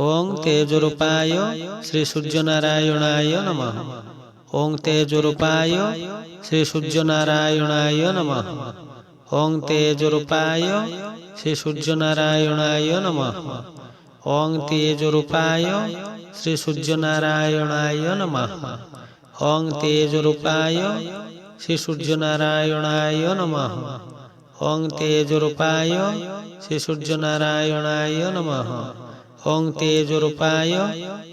ओं तेजोरूपाय श्री सूर्यनारायणाय नमः। ओं तेजोरूपाय श्री सूर्यनारायणाय नमः। ओं तेजोरूपाय श्री सूर्यनारायणाय नमः। ओं तेजोरूपाय श्री सूर्यनारायणाय नमः। ओं तेजोरूपाय श्री सूर्यनारायणाय नमः। ओं तेजोरूपाय श्री सूर्यनारायणाय नमः। ओं तेजोरूपाय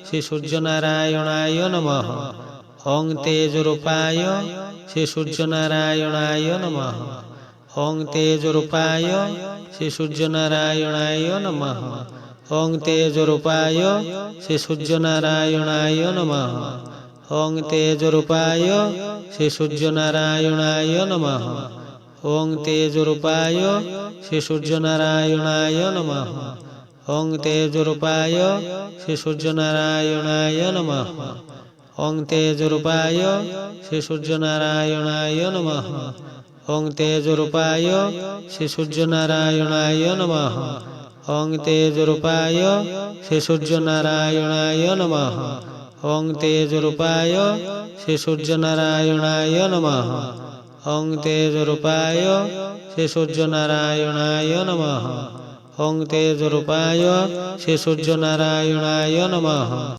श्री सूर्यनारायणाय नमः। ओं तेजोरूपाय श्री सूर्यनारायणाय नमः। ओं तेजोरूपाय श्री सूर्यनारायणाय नमः। ओं तेजोरूपाय श्री सूर्यनारायणाय नमः। ओं तेजोरूपाय श्री सूर्यनारायणाय नमः। ओं तेजोरूपाय श्री सूर्यनारायणाय नमः। ओं तेजोरूपाय श्री सूर्यनारायणाय नमः। ओं तेजोरूपाय श्री सूर्यनारायणाय नमः। ओं तेजोरूपाय श्री सूर्यनारायणाय नमः। ओं तेजोरूपाय श्री सूर्यनारायणाय नमः। ओं तेजोरूपाय श्री सूर्यनारायणाय नमः। ओं तेजोरूपाय श्री सूर्यनारायणाय नमः। ओं तेजोरूपाय श्री सूर्यनारायणाय नमः।